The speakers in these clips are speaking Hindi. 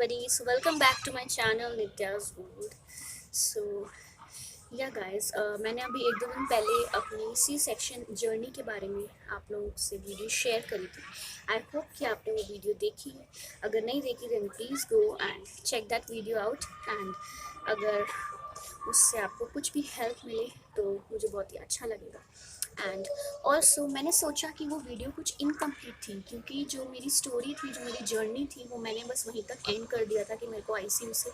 everybody, so welcome back to my channel Nitya's World. So या गाइस मैंने अभी एक दो दिन पहले अपनी सी सेक्शन जर्नी के बारे में आप लोगों से वीडियो शेयर करी थी। आई होप कि आपने वो वीडियो देखी है। अगर नहीं देखी then please go and check that video out. And अगर उससे आपको कुछ भी हेल्प मिले तो मुझे बहुत ही अच्छा लगेगा। एंड ऑल्सो मैंने सोचा कि वो वीडियो कुछ इनकम्प्लीट थी, क्योंकि जो मेरी स्टोरी थी, जो मेरी जर्नी थी, वो मैंने बस वहीं तक एंड कर दिया था कि मेरे को आईसीयू से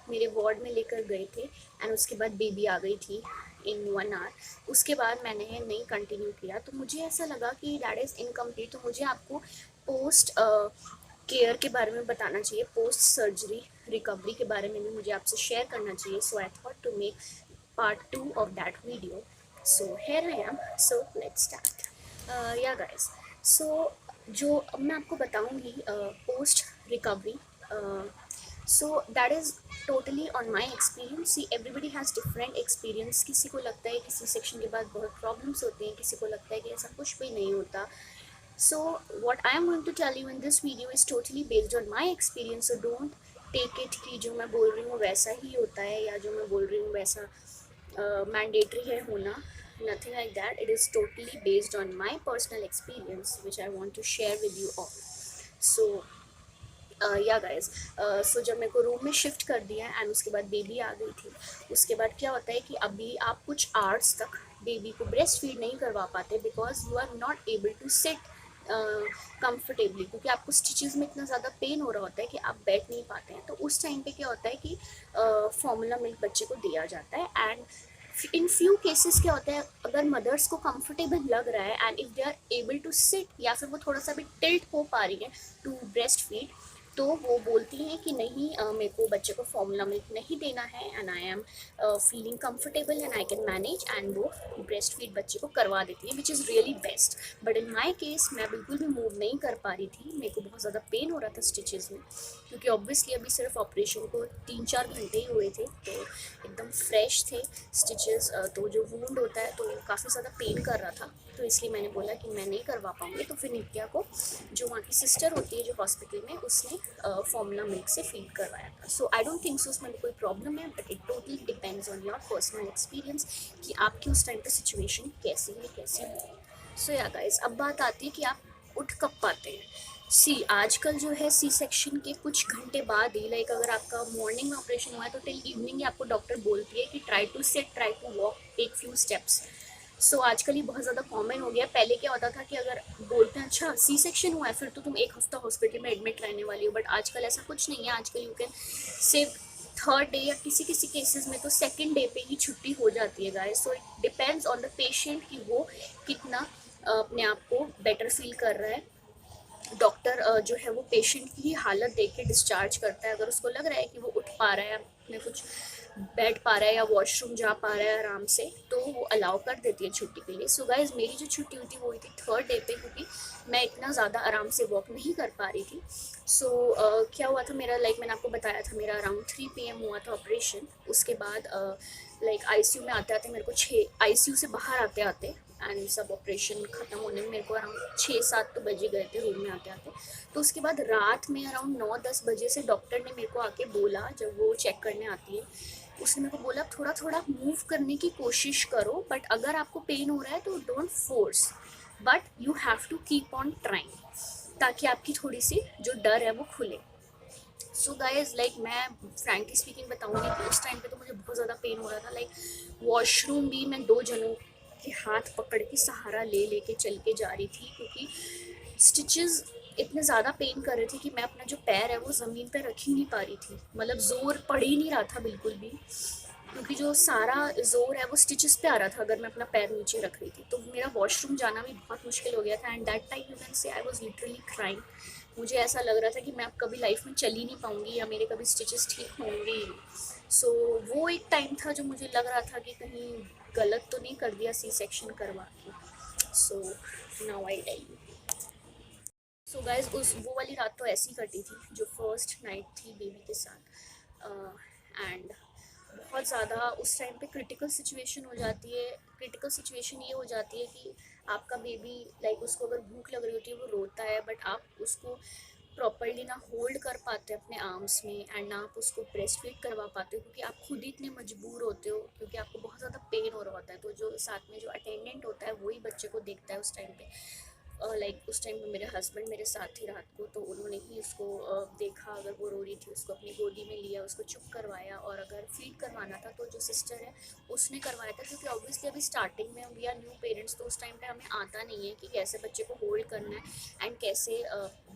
मेरे वार्ड में लेकर गए थे एंड उसके बाद बेबी आ गई थी इन 1 आवर। उसके बाद मैंने नहीं कंटिन्यू किया, तो मुझे ऐसा लगा कि दैट इज़ इनकम्प्लीट। तो मुझे आपको पोस्ट केयर के बारे में बताना चाहिए, पोस्ट सर्जरी रिकवरी के बारे में भी मुझे आपसे शेयर करना चाहिए। So I thought to make part 2 of that video. So here I am. So let's start. Yeah guys. So जो अब मैं आपको बताऊंगी post recovery, so that is totally on my experience. See everybody has different experience. किसी को लगता है कि सी सेक्शन के बाद बहुत प्रॉब्लम्स होते हैं, किसी को लगता है कि ऐसा कुछ भी नहीं होता। So what I am going to tell you in this video is totally based on my experience. So don't take it कि जो मैं बोल रही हूँ वैसा ही होता है या जो मैं बोल रही हूँ वैसा मैंडेटरी है होना। Nothing like that. It is totally based on my personal experience which I want to share with you all. So yeah guys, सो जब मेरे को रूम में शिफ्ट कर दिया एंड उसके बाद बेबी आ गई थी, उसके बाद क्या होता है कि अभी आप कुछ आवर्स तक बेबी को ब्रेस्ट फीड नहीं करवा पाते because you are not able to sit comfortably, क्योंकि आपको स्टिचेस में इतना ज़्यादा पेन हो रहा होता है कि आप बैठ नहीं पाते हैं। तो उस टाइम पे क्या होता है कि फॉर्मूला मिल्क बच्चे को दिया जाता है। एंड इन फ्यू केसेस क्या होता है, अगर मदर्स को कंफर्टेबल लग रहा है and if they are able to sit या फिर वो थोड़ा सा भी टिल्ट हो पा रही है टू ब्रेस्ट फीड, तो वो बोलती हैं कि नहीं, मेरे को बच्चे को फॉर्मूला मिल्क नहीं देना है and I am feeling comfortable and I can manage, and वो ब्रेस्ट फीड बच्चे को करवा देती है which is really best. But in my case मैं बिल्कुल भी मूव नहीं कर पा रही थी, मेरे को बहुत ज़्यादा पेन हो रहा था स्टिचेज़ में, क्योंकि ऑब्वियसली अभी सिर्फ ऑपरेशन को 3-4 घंटे ही हुए थे, तो एकदम फ्रेश थे स्टिचेस। तो जो वूंड होता है तो काफ़ी ज़्यादा पेन कर रहा था, तो इसलिए मैंने बोला कि मैं नहीं करवा पाऊँगी। तो फिर नित्या को, जो वहाँ की सिस्टर होती है जो हॉस्पिटल में, उसने फॉर्मूला मिल्क से फीड करवाया था। सो आई डोंट थिंक सो उसमें कोई प्रॉब्लम है, but it totally depends on your personal experience कि आपकी उस टाइम पे सिचुएशन कैसी है कैसी नहीं। सो या गाइस, अब बात आती है कि आप उठ कब पाते हैं। सी आजकल जो है सी सेक्शन के कुछ घंटे बाद ही, लाइक अगर आपका मॉर्निंग में ऑपरेशन हुआ है तो टिल इवनिंग ही आपको डॉक्टर बोलती है कि try to sit, try to walk, take few steps. So आजकल ये बहुत ज़्यादा कॉमन हो गया। पहले क्या होता था कि अगर बोलते हैं अच्छा सी सेक्शन हुआ है फिर तो तुम 1 हफ्ता हॉस्पिटल में एडमिट रहने वाली हो, बट आजकल ऐसा कुछ नहीं है। आजकल you can save third day या किसी किसी केसेस में तो सेकेंड डे पे ही छुट्टी हो जाती है guys. So it depends on the patient कि वो कितना अपने आप को बेटर फील कर रहा है। डॉक्टर जो है वो पेशेंट की हालत देख के डिस्चार्ज करता है। अगर उसको लग रहा है कि वो उठ पा रहा है, अपने कुछ बैठ पा रहा है या वॉशरूम जा पा रहा है आराम से, तो वो अलाउ कर देती है छुट्टी के लिए। सो गाइस, मेरी जो छुट्टी हुई थी वो हुई थी थर्ड डे पे, क्योंकि मैं इतना ज़्यादा आराम से वॉक नहीं कर पा रही थी। सो क्या हुआ था मेरा, लाइक मैंने आपको बताया था, मेरा अराउंड 3 PM हुआ था ऑपरेशन। उसके बाद लाइक आईसीयू में आते आते मेरे को 6 आईसीयू से बाहर आते आते एंड सब ऑपरेशन ख़त्म होने में मेरे को अराउंड 6-7 तो बजे गए थे रूम में आते आते। तो उसके बाद रात में अराउंड 9-10 बजे से डॉक्टर ने मेरे को आके बोला, जब वो चेक करने आती है, उसने मेरे को बोला थोड़ा थोड़ा मूव करने की कोशिश करो, बट अगर आपको पेन हो रहा है तो don't force, but you have to keep on trying, ताकि आपकी थोड़ी सी जो डर है वो खुले। सो गाइज, लाइक मैं फ्रैंकली स्पीकिंग बताऊंगी कि उस टाइम पे तो मुझे बहुत ज़्यादा पेन हो रहा था। लाइक वॉशरूम भी मैं 2 जनों के हाथ पकड़ के सहारा ले लेके चल के जा रही थी, क्योंकि स्टिचेस इतने ज़्यादा पेन कर रहे थे कि मैं अपना जो पैर है वो ज़मीन पे रख ही नहीं पा रही थी। मतलब ज़ोर पड़ ही नहीं रहा था बिल्कुल भी, क्योंकि जो सारा जोर है वो स्टिचेस पे आ रहा था अगर मैं अपना पैर नीचे रख रही थी। तो मेरा वॉशरूम जाना भी बहुत मुश्किल हो गया था and that time you can say I was literally crying. मुझे ऐसा लग रहा था कि मैं अब कभी लाइफ में चल ही नहीं पाऊंगी या मेरे कभी स्टिचेस ठीक होंगे ही नहीं। सो वो एक टाइम था जो मुझे लग रहा था कि कहीं गलत तो नहीं कर दिया सी सेक्शन करवा के। So now I tell you. So guys, उस वो वाली रात तो ऐसी कटी थी जो फर्स्ट नाइट थी बेबी के साथ। एंड बहुत ज़्यादा उस टाइम पे क्रिटिकल सिचुएशन हो जाती है। क्रिटिकल सिचुएशन ये हो जाती है कि आपका बेबी, लाइक उसको अगर भूख लग रही होती है वो रोता है, बट आप उसको प्रॉपरली ना होल्ड कर पाते अपने आर्म्स में एंड ना आप उसको ब्रेस्ट फीड करवा पाते हो, क्योंकि आप खुद ही इतने मजबूर होते हो, क्योंकि आपको बहुत ज़्यादा पेन हो रहा होता है। तो जो साथ में जो अटेंडेंट होता है वही बच्चे को देखता है उस टाइम पे। लाइक उस टाइम पे मेरे हस्बैंड मेरे साथ थे रात को, तो उन्होंने ही उसको देखा, अगर वो रो रही थी उसको अपनी गोदी में लिया, उसको चुप करवाया, और अगर फीड करवाना था तो जो सिस्टर है उसने करवाया था, क्योंकि ऑब्वियसली अभी स्टार्टिंग में वी आर न्यू पेरेंट्स, तो उस टाइम पे हमें आता नहीं है कि कैसे बच्चे को होल्ड करना है एंड कैसे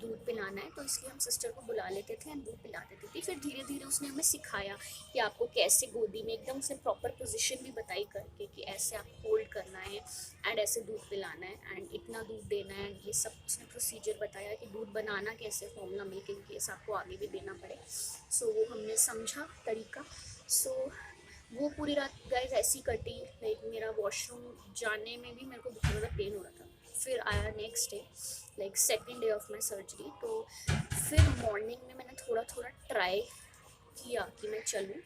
दूध पिलाना है। तो इसलिए हम सिस्टर को बुला लेते थे एंड दूध पिला देती थी। फिर धीरे धीरे उसने हमें सिखाया कि आपको कैसे गोदी में एकदम से प्रॉपर पोजीशन भी बताई करके कि ऐसे आप होल्ड करना है एंड ऐसे दूध पिलाना है एंड इतना दूध देना है। ये सब उसने प्रोसीजर बताया कि दूध बनाना कैसे, फॉर्मूला मिल्क इन केस आपको आगे भी देना पड़े। सो वो हमने समझा तरीका। सो वो पूरी रात गाइस ऐसी कटी, लाइक मेरा वॉशरूम जाने में भी मेरे को बहुत ज़्यादा पेन हो रहा था। फिर आया next day, like second day of my surgery, तो फिर मॉर्निंग में मैंने थोड़ा थोड़ा ट्राई किया कि मैं चलूँ,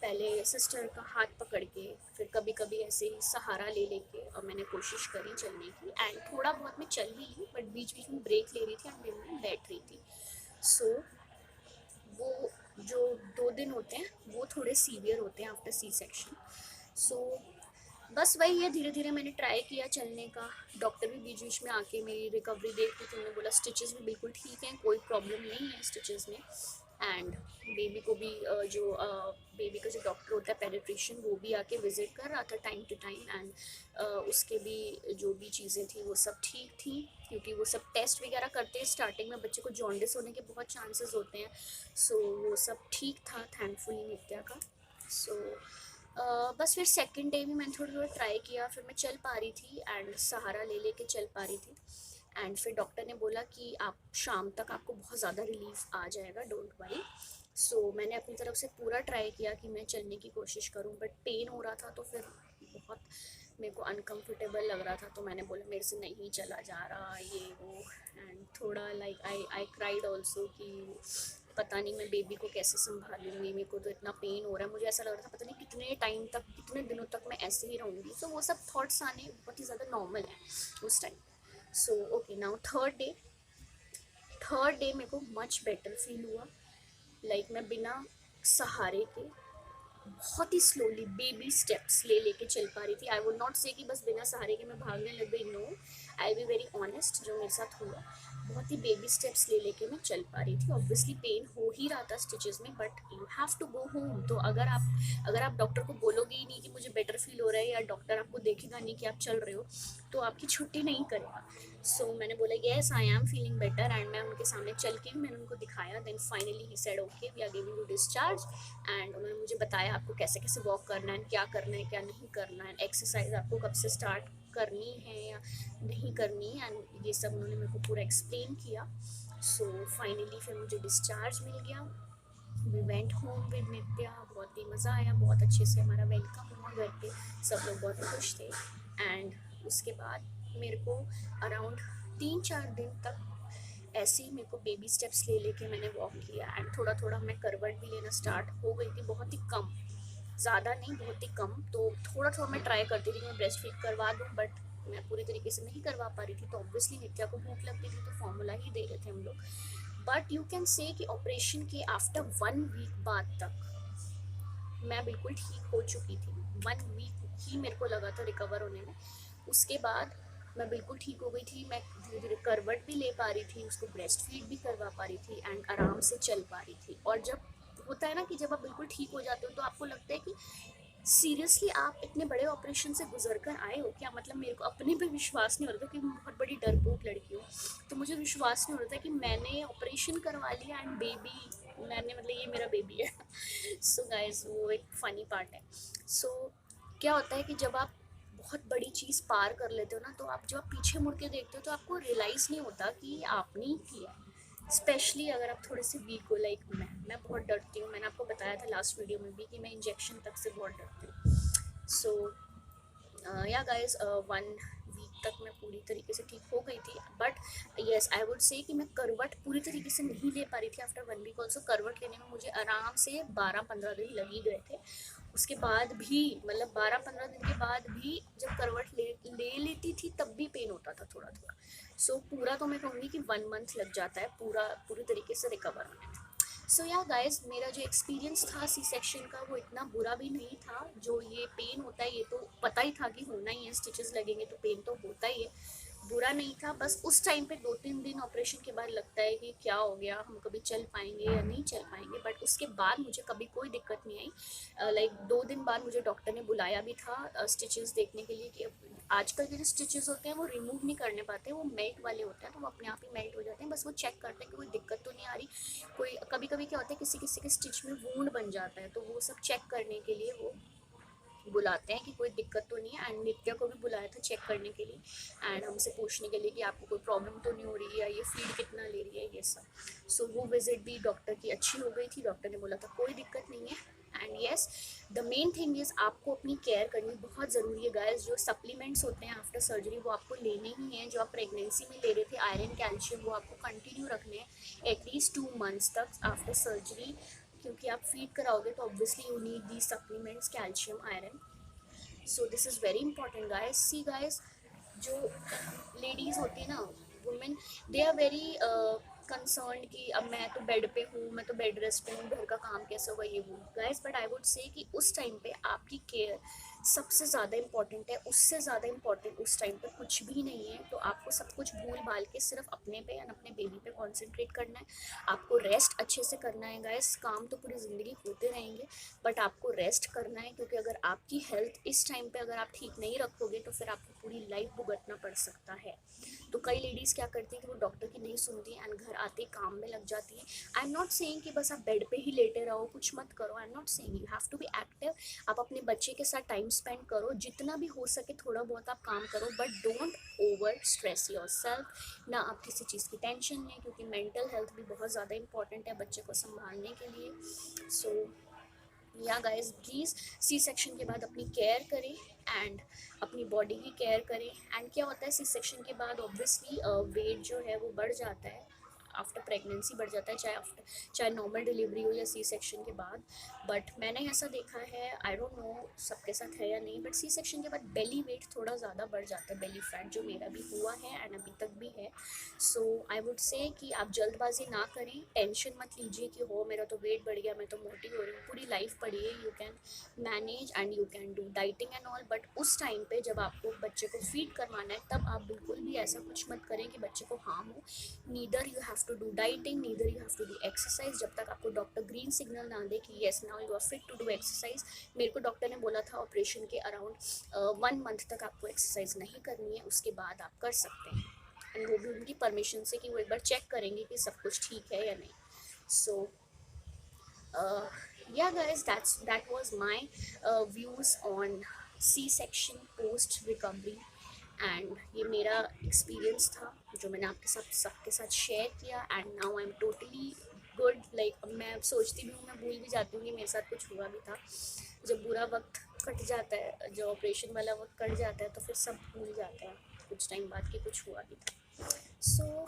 पहले सिस्टर का हाथ पकड़ के, फिर कभी कभी ऐसे ही सहारा ले लेके, और मैंने कोशिश करी चलने की एंड थोड़ा बहुत मैं चल भी ली, बट बीच बीच में ब्रेक ले रही थी एंड मैं बैठ रही थी। सो वो जो 2 दिन होते हैं वो थोड़े सीवियर होते हैं आफ्टर सी सेक्शन। सो बस वही है, धीरे धीरे मैंने ट्राई किया चलने का। डॉक्टर भी बीच बीच में आके मेरी रिकवरी देख रही थी, उन्होंने बोला स्टिचेस भी बिल्कुल ठीक हैं, कोई प्रॉब्लम नहीं है स्टिचेस में। एंड बेबी को भी जो बेबी का जो डॉक्टर होता है पेडिट्रिशियन, वो भी आके विजिट कर रहा था टाइम टू टाइम एंड उसके भी जो भी चीज़ें थी वो सब ठीक थी, क्योंकि वो सब टेस्ट वगैरह करते हैं स्टार्टिंग में, बच्चे को जॉन्डिस होने के बहुत चांसेस होते हैं। सो वो सब ठीक था थैंकफुली नित्या का। सो बस फिर सेकंड डे भी मैंने थोड़ा थोड़ा ट्राई किया, फिर मैं चल पा रही थी एंड सहारा ले लेके चल पा रही थी। एंड फिर डॉक्टर ने बोला कि आप शाम तक आपको बहुत ज़्यादा रिलीफ आ जाएगा, डोंट वरी। सो मैंने अपनी तरफ से पूरा ट्राई किया कि मैं चलने की कोशिश करूं, बट पेन हो रहा था तो फिर बहुत मेरे को अनकंफर्टेबल लग रहा था, तो मैंने बोला मेरे से नहीं चला जा रहा ये वो। एंड थोड़ा लाइक आई क्राइड ऑल्सो कि पता नहीं मैं बेबी को कैसे संभालूंगी, मेरे को तो इतना पेन हो रहा है। मुझे ऐसा लग रहा था पता नहीं कितने टाइम तक, कितने दिनों तक मैं ऐसे ही रहूँगी। सो वो सब थॉट्स आने बहुत ही ज़्यादा नॉर्मल है उस time. So okay, now third day मेरे को मच बेटर फील हुआ। लाइक मैं बिना सहारे के बहुत ही स्लोली बेबी स्टेप्स ले लेके चल पा रही थी। आई वुड नॉट से कि बस बिना सहारे के मैं भागने लग गई, no, I be very honest, जो मेरे साथ हुआ बहुत ही बेबी स्टेप्स ले लेके मैं चल पा रही थी। ऑब्वियसली पेन हो ही रहा था स्टिचेस में, but you have to go home. तो अगर आप डॉक्टर को बोलोगे ही नहीं कि मुझे बेटर फील हो रहा है, या डॉक्टर आपको देखेगा नहीं कि आप चल रहे हो, तो आपकी छुट्टी नहीं करेगा। सो मैंने बोला yes I am feeling better, and मैं उनके सामने चल के भी मैंने उनको दिखाया। Then finally he said okay we are giving you discharge. And उन्होंने मुझे बताया आपको कैसे कैसे वॉक करना है, क्या करना है क्या नहीं करना है, एक्सरसाइज आपको कब से स्टार्ट करनी है या नहीं करनी है, एंड ये सब उन्होंने मेरे को पूरा एक्सप्लेन किया। सो फाइनली फिर मुझे डिस्चार्ज मिल गया। वी वेंट होम विद नित्या, बहुत ही मज़ा आया, बहुत अच्छे से हमारा वेलकम हुआ घर पे, सब लोग बहुत खुश थे। एंड उसके बाद मेरे को अराउंड 3-4 दिन तक ऐसे ही मेरे को बेबी स्टेप्स ले लेके मैंने वॉक किया, एंड थोड़ा थोड़ा मैं करवट भी लेना स्टार्ट हो गई थी, बहुत ही कम, ज़्यादा नहीं बहुत ही कम। तो थोड़ा थोड़ा मैं ट्राई करती थी कि मैं ब्रेस्ट फीड करवा दूँ, बट मैं पूरी तरीके से नहीं करवा पा रही थी। तो ऑब्वियसली नित्या को भूख लगती थी, तो फॉर्मूला ही दे रहे थे हम लोग। बट यू कैन से कि ऑपरेशन के आफ्टर 1 वीक बाद तक मैं बिल्कुल ठीक हो चुकी थी। 1 वीक ही मेरे को लगा था रिकवर होने में। उसके बाद मैं बिल्कुल ठीक हो गई थी, मैं धीरे धीरे करवट भी ले पा रही थी, उसको ब्रेस्ट फीड भी करवा पा रही थी एंड आराम से चल पा रही थी। और जब होता है ना कि जब आप बिल्कुल ठीक हो जाते हो, तो आपको लगता है कि सीरियसली आप इतने बड़े ऑपरेशन से गुजर कर आए हो क्या। मतलब मेरे को अपने पे विश्वास नहीं हो रहा था, क्योंकि मैं बहुत बड़ी डरपोक लड़की हूँ, तो मुझे विश्वास नहीं हो रहा था कि मैंने ऑपरेशन करवा लिया एंड बेबी मैंने, मतलब ये मेरा बेबी है। सो गाइस वो एक फ़नी पार्ट है। सो क्या होता है कि जब आप बहुत बड़ी चीज़ पार कर लेते हो ना, तो आप जब आप पीछे मुड़ के देखते हो तो आपको रियलाइज़ नहीं होता कि ये आपने ही किया। स्पेशली अगर आप थोड़े से वीक हो, लाइक मैं बहुत डरती हूँ। मैंने आपको बताया था लास्ट वीडियो में भी कि मैं इंजेक्शन तक से बहुत डरती हूँ। सो या गाइस 1 वीक तक मैं पूरी तरीके से ठीक हो गई थी, but yes I would say कि मैं करवट पूरी तरीके से नहीं ले पा रही थी। आफ्टर 1 वीक ऑल्सो करवट लेने में मुझे आराम से 12-15 दिन लग ही गए थे। उसके बाद भी मतलब 12-15 दिन के बाद भी जब करवट ले लेती थी तब भी पेन होता था थोड़ा थोड़ा। सो पूरा तो मैं कहूँगी कि 1 मंथ लग जाता है पूरी तरीके से रिकवर होने में। सो या गाइस, मेरा जो एक्सपीरियंस था सी सेक्शन का वो इतना बुरा भी नहीं था। जो ये पेन होता है ये तो पता ही था कि होना ही है, स्टिचेस लगेंगे तो पेन तो होता ही है, बुरा नहीं था। बस उस टाइम पे 2-3 दिन ऑपरेशन के बाद लगता है कि क्या हो गया, हम कभी चल पाएंगे या नहीं चल पाएंगे, बट उसके बाद मुझे कभी कोई दिक्कत नहीं आई। लाइक 2 दिन बाद मुझे डॉक्टर ने बुलाया भी था स्टिचेस देखने के लिए कि आजकल के जो स्टिचेस होते हैं वो रिमूव नहीं करने पाते, वो मेल्ट वाले होते हैं, तो वो अपने आप ही मेल्ट हो जाते हैं। बस वो चेक करते हैं कि कोई दिक्कत तो नहीं आ रही। कोई कभी कभी क्या होता है किसी किसी के स्टिच में वूंड बन जाता है, तो वो सब चेक करने के लिए वो बुलाते हैं कि कोई दिक्कत तो नहीं है। एंड नित्या को भी बुलाया था चेक करने के लिए एंड हमसे पूछने के लिए कि आपको कोई प्रॉब्लम तो नहीं हो रही है या ये फीड कितना ले रही है, ये सब। सो वो विजिट भी डॉक्टर की अच्छी हो गई थी। डॉक्टर ने बोला था कोई दिक्कत नहीं है। And yes, the main thing is आपको अपनी केयर करनी बहुत ज़रूरी है गाइस। जो सप्लीमेंट्स होते हैं आफ्टर सर्जरी वो आपको लेने ही हैं। जो आप प्रेगनेंसी में ले रहे थे आयरन कैल्शियम, वो आपको कंटिन्यू रखने हैं एटलीस्ट 2 मंथ्स तक आफ्टर सर्जरी, क्योंकि आप फीड कराओगे तो obviously you need the supplements calcium iron. So this is very important guys. See guys, जो लेडीज़ होती है ना, women, they are very concern कि अब मैं तो बेड पे हूँ, मैं तो बेड रेस्ट पे हूँ, घर का काम कैसे होगा ये वो guys. But I would say कि उस टाइम पे आपकी केयर सबसे ज़्यादा इंपॉर्टेंट है। उससे ज़्यादा इंपॉर्टेंट उस टाइम पे कुछ भी नहीं है। तो आपको सब कुछ भूल भाल के सिर्फ अपने पे एंड अपने बेबी पे कॉन्सेंट्रेट करना है। आपको रेस्ट अच्छे से करना है गाइस। काम तो पूरी ज़िंदगी होते रहेंगे बट आपको रेस्ट करना है, क्योंकि अगर आपकी हेल्थ इस टाइम पे अगर आप ठीक नहीं रखोगे तो फिर आपको पूरी लाइफ भुगतना पड़ सकता है। तो कई लेडीज़ क्या करती हैं कि वो डॉक्टर की नहीं सुनती एंड घर आते ही काम में लग जाती हैं। आई एम नॉट सेइंग कि बस आप बेड पे ही लेटे रहो, कुछ मत करो। I am not saying, you have to be active. आप अपने बच्चे के साथ टाइम स्पेंड करो, जितना भी हो सके थोड़ा बहुत आप काम करो, but don't over stress your self. ना आप किसी चीज़ की टेंशन लें, क्योंकि मेंटल हेल्थ भी बहुत ज़्यादा इंपॉर्टेंट है बच्चे को संभालने के लिए। सो या गाइस, प्लीज़ सी सेक्शन के बाद अपनी केयर करें एंड अपनी बॉडी की केयर करें। एंड क्या होता है सी सेक्शन के बाद ऑब्वियसली वेट जो है वो बढ़ जाता है, आफ्टर प्रेगनेंसी बढ़ जाता है, चाहे नॉर्मल डिलीवरी हो या सी सेक्शन के बाद। बट मैंने ऐसा देखा है, आई डोंट नो सबके साथ है या नहीं, बट सी सेक्शन के बाद बेली वेट थोड़ा ज़्यादा बढ़ जाता है, बेली फैट, जो मेरा भी हुआ है एंड अभी तक भी है। सो आई वुड से कि आप जल्दबाजी ना करें, टेंशन मत लीजिए कि हो मेरा तो वेट बढ़ गया, मैं तो मोटी हो रही हूँ। पूरी लाइफ पढ़िए, you can manage and you can do dieting and all. But उस टाइम पे जब आपको बच्चे को फीड करवाना है तब आप बिल्कुल भी ऐसा कुछ मत करें कि बच्चे को हार्म हो। Neither you have to do dieting, neither you have to do exercise, जब तक आपको डॉक्टर ग्रीन सिग्नल ना दे कि yes now you are fit to do exercise. मेरे को डॉक्टर ने बोला था ऑपरेशन के अराउंड 1 मंथ तक आपको एक्सरसाइज नहीं करनी है, उसके बाद आप कर सकते हैं। एंड वो भी उनकी परमिशन से कि वो एक बार चेक करेंगे कि सब कुछ ठीक है या नहीं। सो yeah guys, that was my views on C section post recovery। And ये मेरा एक्सपीरियंस था जो मैंने आपके साथ सबके साथ शेयर किया। And now I am totally good. Like मैं अब सोचती भी हूँ, मैं भूल भी जाती हूँ कि मेरे साथ कुछ हुआ भी था। जब बुरा वक्त कट जाता है, जो ऑपरेशन वाला वक्त कट जाता है, तो फिर सब भूल जाता है कुछ टाइम बाद कि कुछ हुआ भी था। सो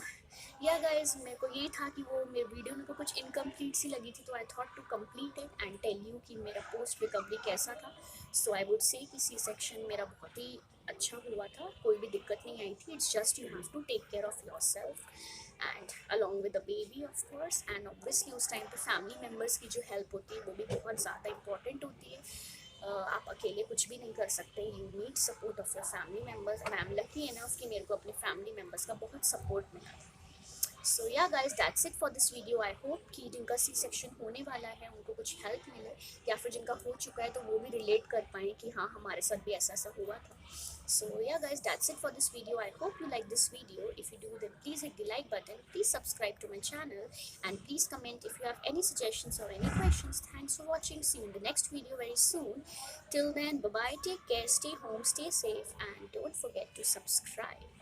या गाइज, मेरे को ये था कि वो मेरे वीडियो मेरे को कुछ इनकम्प्लीट सी लगी थी, तो I thought to complete it and tell you कि मेरा पोस्ट रिकवरी कैसा था। सो आई वुड से कि सी सेक्शन मेरा बहुत ही अच्छा हुआ था, कोई भी दिक्कत नहीं आई थी। It's just you have to take care of your self and along with the baby of course. And obviously उस टाइम पे फैमिली मेम्बर्स की जो हेल्प होती है वो भी बहुत ज़्यादा इंपॉर्टेंट होती है। आप अकेले कुछ भी नहीं कर सकते, you need support of your family members. And I am lucky enough कि मेरे को अपने फैमिली मेम्बर्स का बहुत सपोर्ट मिला। सो yeah guys, that's it for this video. I hope कि जिनका सी सेक्शन होने वाला है उनको कुछ हेल्प मिले, या फिर जिनका हो चुका है तो वो भी रिलेट कर पाएँ कि हाँ हमारे साथ भी ऐसा ऐसा हुआ था। So yeah guys, that's it for this video. I hope you like this video. If you do, then please hit the like button, please subscribe to my channel, and please comment if you have any suggestions or any questions. Thanks for watching. See you in the next video very soon. Till then, bye bye, take care, stay home, stay safe, and don't forget to subscribe.